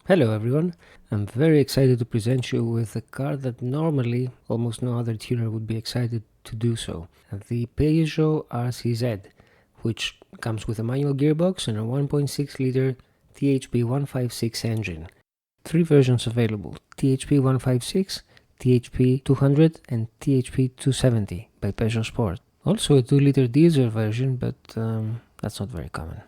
Hello everyone, I'm very excited to present you with a car that normally almost no other tuner would be excited to do so. The Peugeot RCZ, which comes with a manual gearbox and a 1.6 liter THP156 engine. Three versions available: THP156, THP200 and THP270 by Peugeot Sport. Also a 2 liter diesel version, but that's not very common.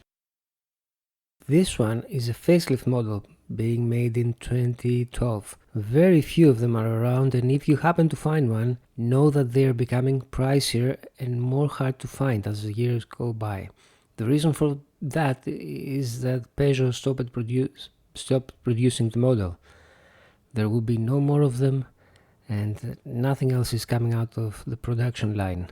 This one is a facelift model being made in 2012. Very few of them are around, and if you happen to find one, know that they are becoming pricier and more hard to find as the years go by. The reason for that is that Peugeot stopped producing the model. There will be no more of them, and nothing else is coming out of the production line.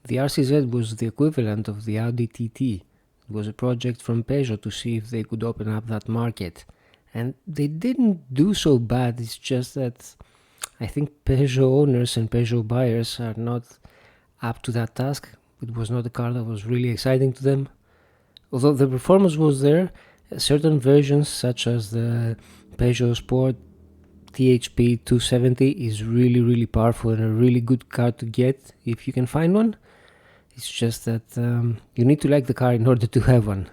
The RCZ was the equivalent of the Audi TT. It was a project from Peugeot to see if they could open up that market, and they didn't do so bad. It's just that I think Peugeot owners and Peugeot buyers are not up to that task. It was not a car that was really exciting to them. Although the performance was there, certain versions such as the Peugeot Sport THP270 is really powerful and a really good car to get if you can find one. It's just that you need to like the car in order to have one.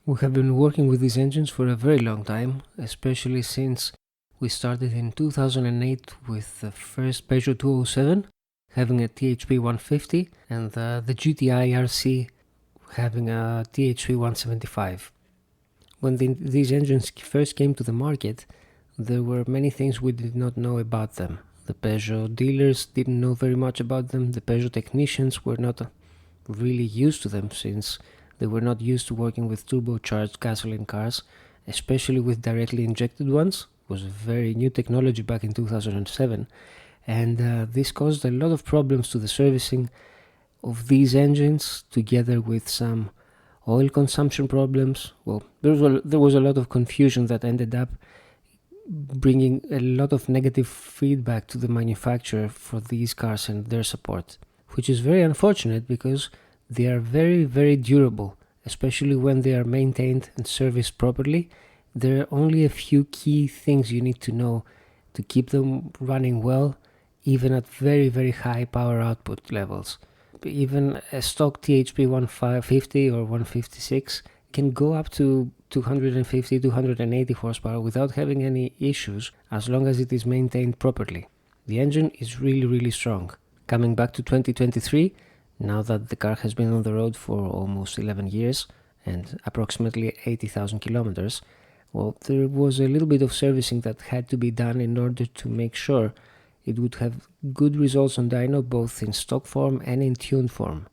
We have been working with these engines for a very long time, especially since we started in 2008 with the first Peugeot 207 having a THP 150 and the GTI RC having a THP 175. When these engines first came to the market, there were many things we did not know about them. The Peugeot dealers didn't know very much about them. The Peugeot technicians were not really used to them, since they were not used to working with turbocharged gasoline cars, especially with directly injected ones. It was a very new technology back in 2007, and this caused a lot of problems to the servicing of these engines, together with some oil consumption problems. Well, there was a lot of confusion that ended up bringing a lot of negative feedback to the manufacturer for these cars and their support, which is very unfortunate because they are very durable, especially when they are maintained and serviced properly. There are only a few key things you need to know to keep them running well, even at very high power output levels. Even a stock THP 150 or 156 can go up to 250-280 horsepower without having any issues, as long as it is maintained properly. The engine is really strong. Coming back to 2023, now that the car has been on the road for almost 11 years and approximately 80,000 kilometers, well, there was a little bit of servicing that had to be done in order to make sure it would have good results on dyno, both in stock form and in tuned form.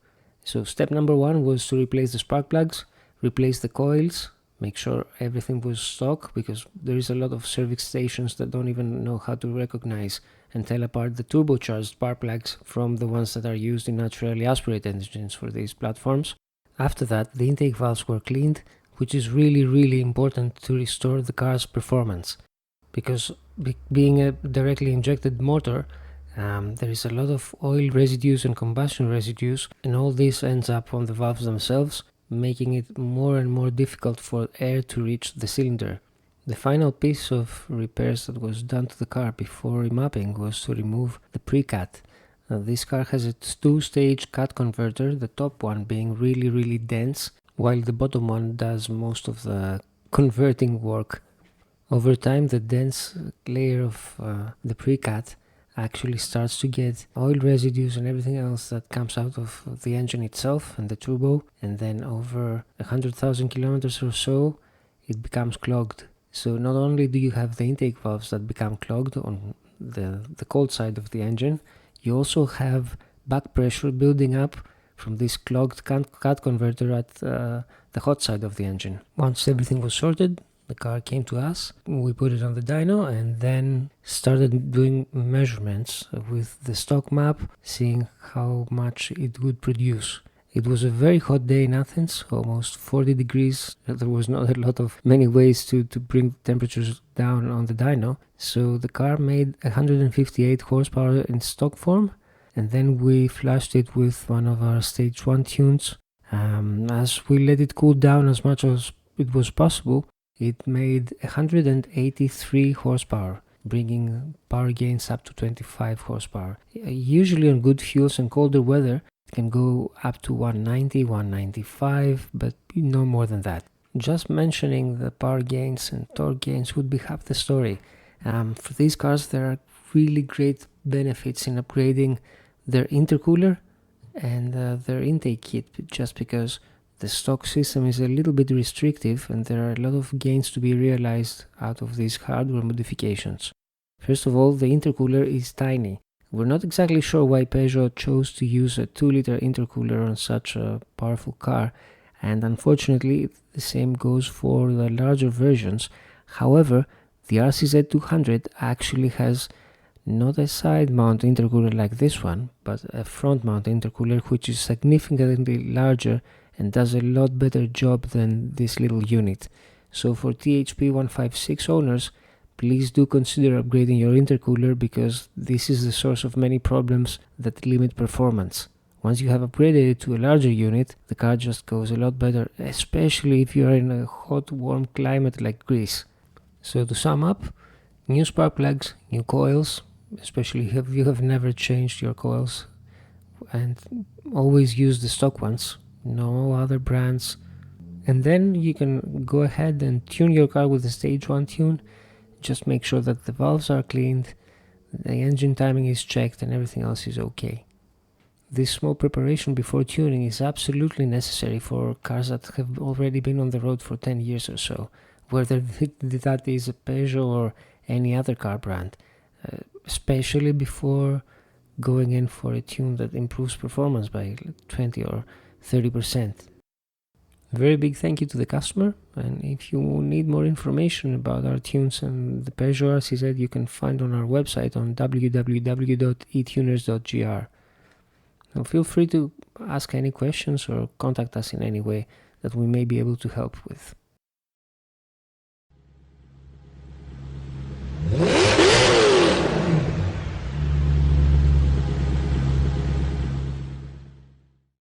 So step number one was to replace the spark plugs, replace the coils, make sure everything was stock, because there is a lot of service stations that don't even know how to recognize and tell apart the turbocharged spark plugs from the ones that are used in naturally aspirated engines for these platforms. After that, the intake valves were cleaned, which is really important to restore the car's performance, because being a directly injected motor, there is a lot of oil residues and combustion residues, and all this ends up on the valves themselves, making it more and more difficult for air to reach the cylinder. The final piece of repairs that was done to the car before remapping was to remove the pre-cut. This car has a two-stage cut converter, the top one being really dense, while the bottom one does most of the converting work. Over time, the dense layer of the pre-cut actually starts to get oil residues and everything else that comes out of the engine itself and the turbo, and then over 100,000 kilometers or so it becomes clogged. So not only do you have the intake valves that become clogged on the cold side of the engine, you also have back pressure building up from this clogged cut converter at the hot side of the engine. Once everything was sorted, the car came to us, we put it on the dyno, and then started doing measurements with the stock map, seeing how much it would produce. It was a very hot day in Athens, almost 40 degrees. There was not a lot of many ways to bring temperatures down on the dyno. So the car made 158 horsepower in stock form, and then we flashed it with one of our stage 1 tunes. As we let it cool down as much as it was possible, it made 183 horsepower, bringing power gains up to 25 horsepower. Usually on good fuels and colder weather, it can go up to 190, 195, but no more than that. Just mentioning the power gains and torque gains would be half the story. For these cars, there are really great benefits in upgrading their intercooler and their intake kit, just because the stock system is a little bit restrictive and there are a lot of gains to be realized out of these hardware modifications. First of all, the intercooler is tiny. We're not exactly sure why Peugeot chose to use a 2-liter intercooler on such a powerful car, and unfortunately the same goes for the larger versions. However, the RCZ 200 actually has not a side mount intercooler like this one, but a front mount intercooler which is significantly larger and does a lot better job than this little unit. So for THP156 owners, please do consider upgrading your intercooler, because this is the source of many problems that limit performance. Once you have upgraded it to a larger unit, the car just goes a lot better, especially if you are in a hot, warm climate like Greece. So to sum up, new spark plugs, new coils, especially if you have never changed your coils, and always use the stock ones, no other brands. And then you can go ahead and tune your car with the stage 1 tune. Just make sure that the valves are cleaned, the engine timing is checked, and everything else is okay. This small preparation before tuning is absolutely necessary for cars that have already been on the road for 10 years or so, whether that is a Peugeot or any other car brand, especially before going in for a tune that improves performance by 20 or 30%. Very big thank you to the customer, and if you need more information about our tunes and the Peugeot RCZ, you can find on our website on www.etuners.gr. Now feel free to ask any questions or contact us in any way that we may be able to help with.